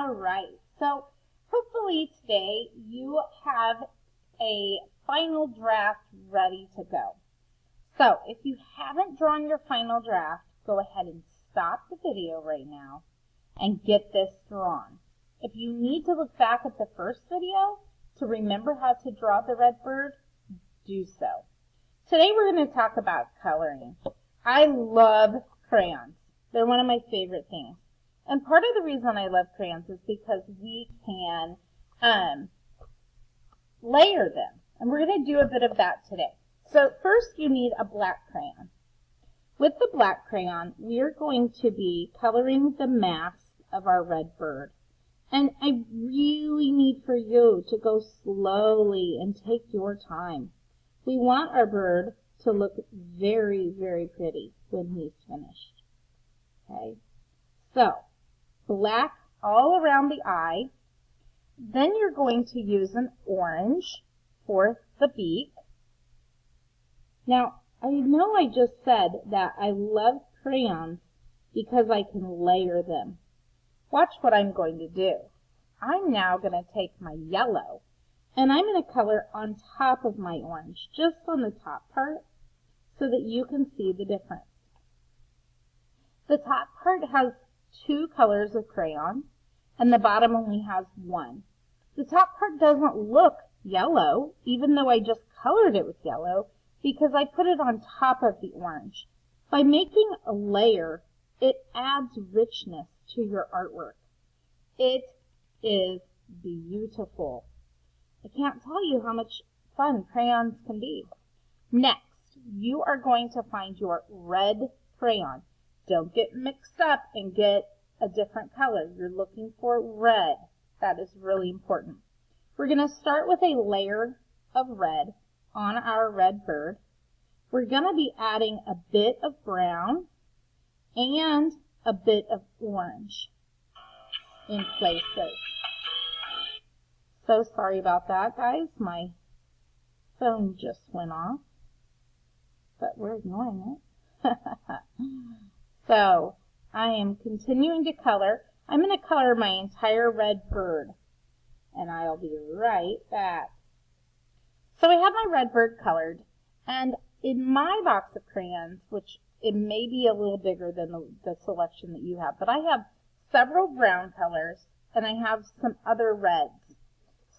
All right, so hopefully today you have a final draft ready to go. So if you haven't drawn your final draft, go ahead and stop the video right now and get this drawn. If you need to look back at the first video to remember how to draw the red bird, do so. Today we're going to talk about coloring. I love crayons. They're one of my favorite things. And part of the reason I love crayons is because we can layer them. And we're going to do a bit of that today. So first you need a black crayon. With the black crayon, we're going to be coloring the mask of our red bird. And I really need for you to go slowly and take your time. We want our bird to look very, very pretty when he's finished. Okay, so black all around the eye. Then you're going to use an orange for the beak. Now, I know I just said that I love crayons because I can layer them. Watch what I'm going to do. I'm now going to take my yellow and I'm going to color on top of my orange, just on the top part, so that you can see the difference. The top part has 2 colors of crayon, and the bottom only has 1. The top part doesn't look yellow, even though I just colored it with yellow, because I put it on top of the orange. By making a layer, it adds richness to your artwork. It is beautiful. I can't tell you how much fun crayons can be. Next, you are going to find your red crayon. Don't get mixed up and get a different color. You're looking for red. That is really important. We're going to start with a layer of red on our red bird. We're going to be adding a bit of brown and a bit of orange in places. So sorry about that, guys. My phone just went off, but we're ignoring it. So I am continuing to color. I'm going to color my entire red bird, and I'll be right back. So I have my red bird colored, and in my box of crayons, which it may be a little bigger than the selection that you have, but I have several brown colors, and I have some other reds.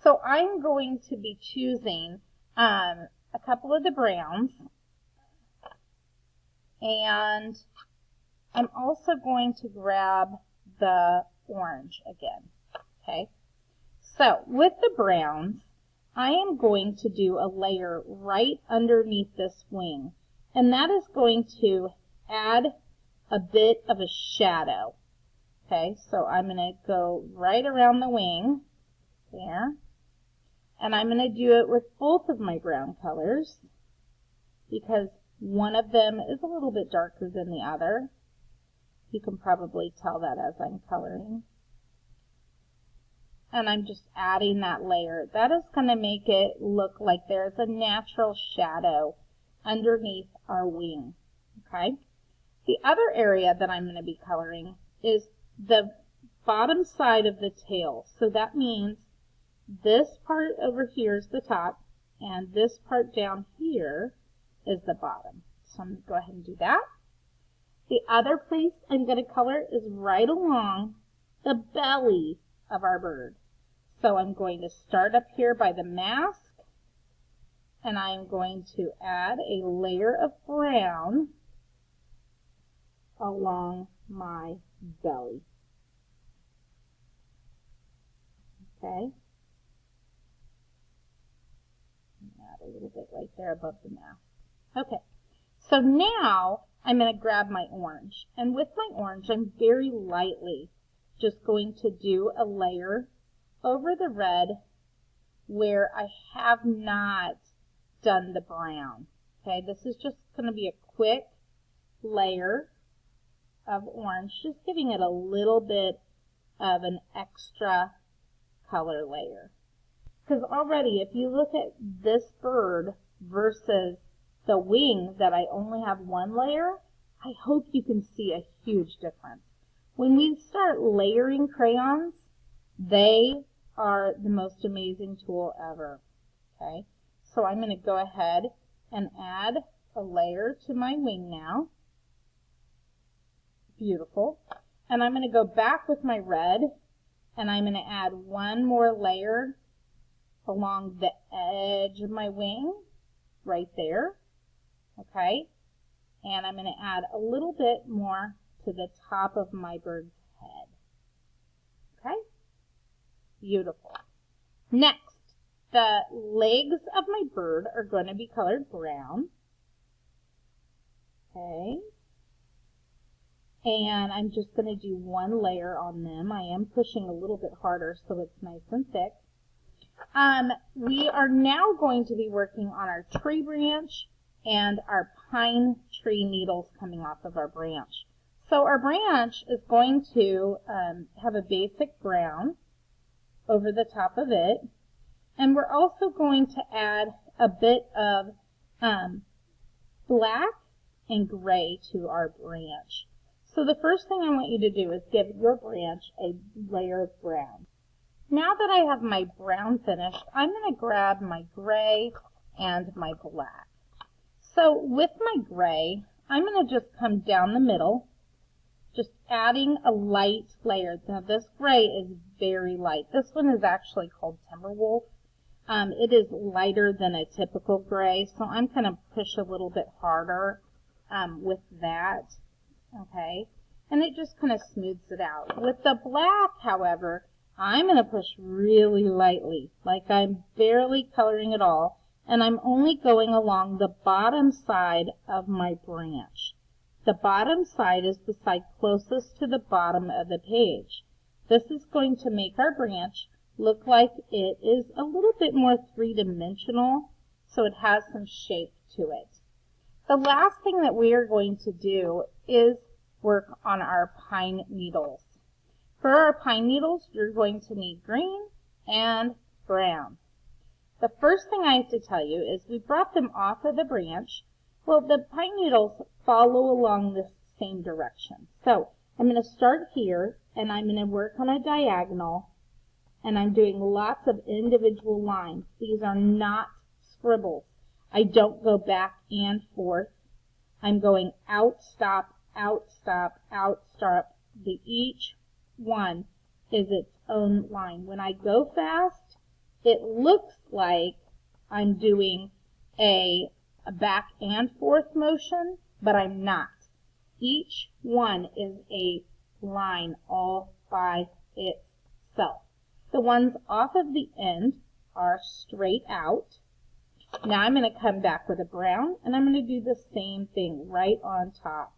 So I'm going to be choosing a couple of the browns, and I'm also going to grab the orange again. Okay, so with the browns, I am going to do a layer right underneath this wing, and that is going to add a bit of a shadow. Okay, so I'm going to go right around the wing there, and I'm going to do it with both of my brown colors because one of them is a little bit darker than the other. You can probably tell that as I'm coloring. And I'm just adding that layer. That is going to make it look like there's a natural shadow underneath our wing. Okay? The other area that I'm going to be coloring is the bottom side of the tail. So that means this part over here is the top, and this part down here is the bottom. So I'm going to go ahead and do that. The other place I'm going to color is right along the belly of our bird. So I'm going to start up here by the mask, and I'm going to add a layer of brown along my belly. Okay. Add a little bit right there above the mask. Okay. So now I'm going to grab my orange. And with my orange, I'm very lightly just going to do a layer over the red where I have not done the brown. Okay, this is just going to be a quick layer of orange, just giving it a little bit of an extra color layer. Because already, if you look at this bird versus the wing that I only have one layer, I hope you can see a huge difference. When we start layering crayons, They are the most amazing tool ever. Okay, so I'm going to go ahead and add a layer to my wing now. Beautiful. And I'm going to go back with my red, and I'm going to add one more layer along the edge of my wing, right there. Okay, and I'm going to add a little bit more to the top of my bird's head. Okay, beautiful. Next, the legs of my bird are going to be colored brown. Okay, and I'm just going to do one layer on them. I am pushing a little bit harder so it's nice and thick. We are now going to be working on our tree branch and our pine tree needles coming off of our branch. So our branch is going to have a basic brown over the top of it, and we're also going to add a bit of black and gray to our branch. So the first thing I want you to do is give your branch a layer of brown. Now that I have my brown finished, I'm going to grab my gray and my black. So with my gray, I'm going to just come down the middle, just adding a light layer. Now this gray is very light. This one is actually called Timberwolf. It is lighter than a typical gray, so I'm going to push a little bit harder with that. Okay, and it just kind of smooths it out. With the black, however, I'm going to push really lightly, like I'm barely coloring at all, and I'm only going along the bottom side of my branch. The bottom side is the side closest to the bottom of the page. This is going to make our branch look like it is a little bit more three-dimensional, so it has some shape to it. The last thing that we are going to do is work on our pine needles. For our pine needles, you're going to need green and brown. The first thing I have to tell you is we brought them off of the branch. Well, the pine needles follow along this same direction. So I'm going to start here, and I'm going to work on a diagonal, and I'm doing lots of individual lines. These are not scribbles. I don't go back and forth. I'm going out, stop, out, stop, out, stop. Each one is its own line. When I go fast, it looks like I'm doing a back and forth motion, but I'm not. Each one is a line all by itself. The ones off of the end are straight out. Now I'm going to come back with a brown, and I'm going to do the same thing right on top.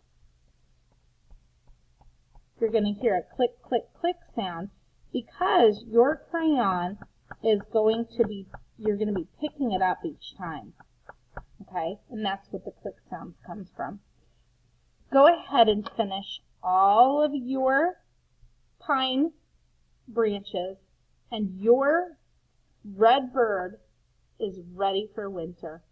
You're going to hear a click, click, click sound because your crayon is going to be, you're going to be picking it up each time. Okay, and that's what the click sounds comes from. Go ahead and finish all of your pine branches, and your red bird is ready for winter.